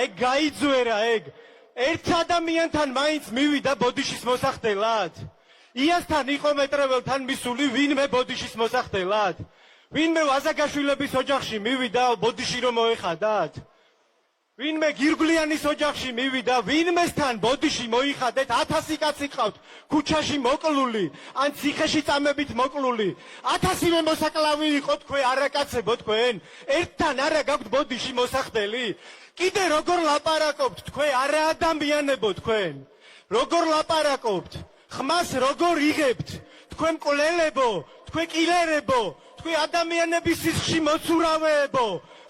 ეგ გაიძვერა ეგ. ერთ ადამიანთან მაინც მივიდა ბოდიშის მოსახდელად. იასთან იყო მეტრეველთან მისული ვინმე ბოდიშის მოსახდელად. ვინმე ვაზაგაშვილების ოჯახში მივიდა ბოდიში რომ მოეხადათ. ვინმე გირგვლიანის ოჯახში მივიდა, ვინმესთან ბოდიში მოიხადეთ, 1000 კაცი ყავთ ქუჩაში მოკლული, ან ციხეში წამებით მოკლული. 1000-ვე მოსაკლავი იყო თქვენ არაკაცებო თქვენ. ერთთან არა გაქვთ ბოდიში მოსახდელი. კიდე როგორ ლაპარაკობთ თქვენ არა ადამიანებო თქვენ. როგორ ლაპარაკობთ? ხმას როგორ იღებთ? თქვენ მკვლელებო, თქვენ კილერებო, თქვენ ადამიანების სისხლში მოცურავეებო.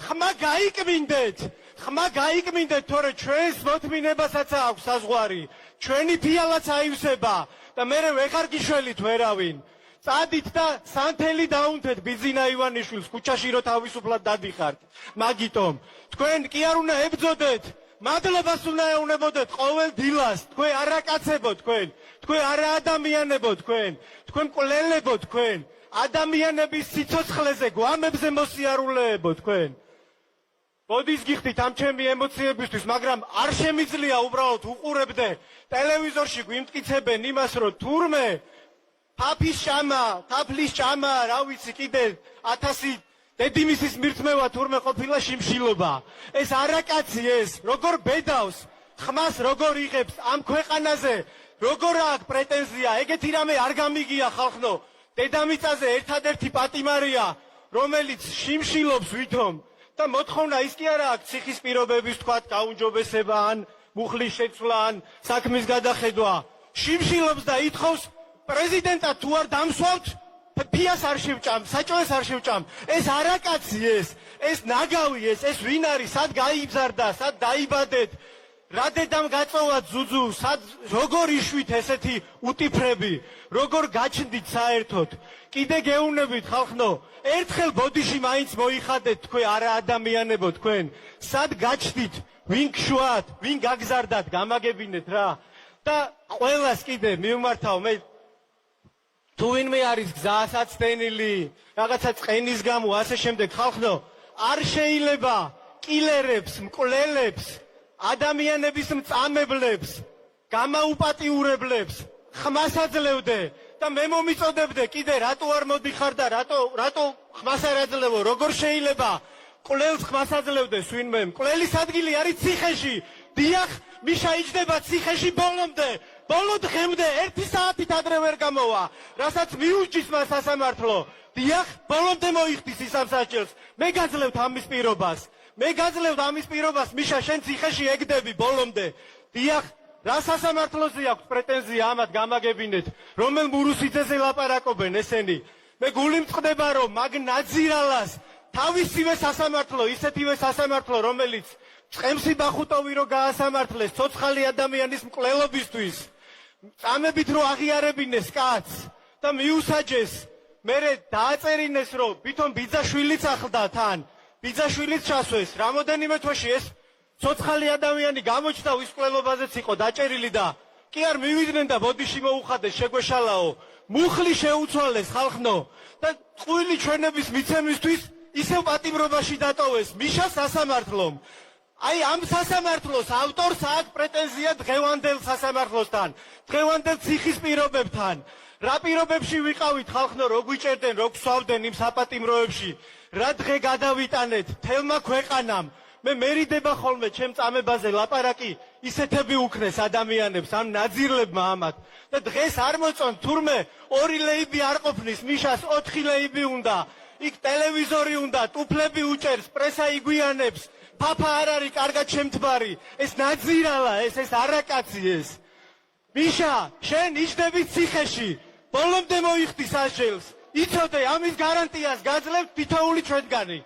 ხმა გაიკმინდეთ. ხმა გაიკმინდეთ, თორე ჩვენს მოთმინებასაც აქვს საზღვარი. ჩვენი ფიალაც აივსება და მე ვეღარ გიშველით ვერავინ. წადით და სანთელი დაუნთეთ ბიძინა ივანიშვილს ქუჩაში რო თავისუფლად დადიხართ. მაგიტომ თქვენ კი არ უნდა ებძოდეთ, მადლობას უნდა ეუბნებოდეთ ყოველ დილას. თქვენ არაკაცებო თქვენ, თქვენ არა ადამიანებო თქვენ, თქვენ მკვლელებო თქვენ, ადამიანების სიცოცხლეზე გვამებზე მოსიარულეებო თქვენ. ბოდის გიხდით ამ ჩემი ემოციებისთვის, მაგრამ არ შემიძლია უბრალოდ უყურებდე ტელევიზორში გვიმტკიცებენ იმას, რომ თურმე ფაფის ჭამა, თაფლის ჭამა, რა ვიცი კიდე 1000 დედიმისის მირთმევა თურმე ყოფილა შიმშილობა. ეს არაკაცი ეს, როგორ ბედავს, ხმას როგორ იღებს ამ ქვეყანაზე, როგორ აქვს პრეტენზია, ეგეთი რამე არ გამიგია ხალხნო. დედამიწაზე ერთადერთი პატიმარია, რომელიც შიმშილობს ვითომ. და მოთხოვნა ის კი არა აქვს ციხის პირობების თქვათ გაუნჯობესება ან მუხლის შეცვლა ან საქმის გადახედვა. შიმშილობს და ითხოვს პრეზიდენტად თუ არ დამსვავთ, ფიას არ შევჭამ, საჭმელს არ შევჭამ. ეს არაკაცი ეს ნაგავი ეს ვინ არის, სად გაიბზარდა, სად დაიბადეთ, რა დედამ გაწოვა ძუძუ, სად როგორ იშვით ესეთი უტიფრები, როგორ გაჩნდით საერთოდ. კიდე გეუბნებით ხალხნო, ერთხელ ბოდიში მაინც მოიხადეთ თქვენ არა ადამიანებო თქვენ. სად გაჩნდით, ვინ გშვათ, ვინ გაგზარდათ, გამაგებინეთ რა. და ყველას კიდე მივმართავ მე თუ ვინმე არის გზასაცდენილი, რაღაცა წყენის გამო ასე შემდეგ ხალხნო, არ შეიძლება კილერებს, მკვლელებს, ადამიანების მწამებლებს, გამაუპატიურებლებს ხმას აძლევდე და მე მომიწოდებდე კიდე რატო არ მოდიხარ და რატო ხმას არ აძლევო, როგორ შეიძლება მკვლელს ხმას აძლევდეს ვინმე. მკვლელის ადგილი არის ციხეში. დიახ, მიშა იჯდება ციხეში ბოლომდე. ბოლო დღემდე 1 საათით ადრე ვერ გამოვა, რასაც მიუჯის მას სასამართლო. დიახ, ბოლომდე მოიხდის ის ამ საჭელს. მე გაძლევთ ამის პირობას. მე გაძლევთ ამის პირობას, მიშა შენ ციხეში ეგდები ბოლომდე. დიახ, რა სასამართლოზე აქვს პრეტენზია ამათ გამაგებინეთ, რომელ მურუსიძეზე ლაპარაკობენ ესენი. მე გული მწყდება რომ მაგ ნაძირალას თავისივე სასამართლო, ისეთივე სასამართლო, რომელიც წემსი ბახუტოვი რო გაასამართლეს ცოცხალი ადამიანის მკვლელობისთვის, წამებით რო აღიარებინეს კაცს და მიუსაჯეს, მერე დააწერინეს რომ ვითომ ბიძაშვილიც ახლდა თან, ბიძაშვილიც ჩასვეს. რამოდენიმე თვეში ეს ცოცხალი ადამიანი გამოჩნდა, ის მკვლელობაზეც იყო დაჭერილი და კი არ მივიდნენ და ბოდიში მოუხადეს, შეგვეშალაო. მუხლი შეუცვალეს ხალხნო და წყვილი ჩვენების მიცემისთვის ისევ პატიმრობაში დატოვეს მიშა სასამართლომ. აი ამ სასამართლოს ავტორს აქვს პრეტენზია დღევანდელ სასამართლოსთან, დღევანდელ ციხის პირობებთან. რა პირობებში ვიყავით ხალხნო, რო გვიჭერდნენ, რო გვსვავდნენ იმ საპატიმროებში, რა დღე გადავიტანეთ თელმა ქვეყანამ. მე მერიდება ხოლმე ჩემ წამებაზე ლაპარაკი ისეთები უქნეს ადამიანებს, ამ ნაძირლებმა ამათ. და დღეს არ მოწონთ თურმე 2 ლეიბი არ ყოფნის, მიშას 4 ლეიბი უნდა. იქ ტელევიზორი უნდა, ტუფლები უჭერს, პრესა იგვიანებს. ფაფა არ არის კარგად შემთბარი. ეს ნაძირალა, ეს არაკაცი ეს. მიშა, შენ იჯდები ციხეში. ბოლომდე მოიხდი სასჯელს. იცოდე, ამის გარანტიას გაძლევთ თითოეული ჩვენგანი.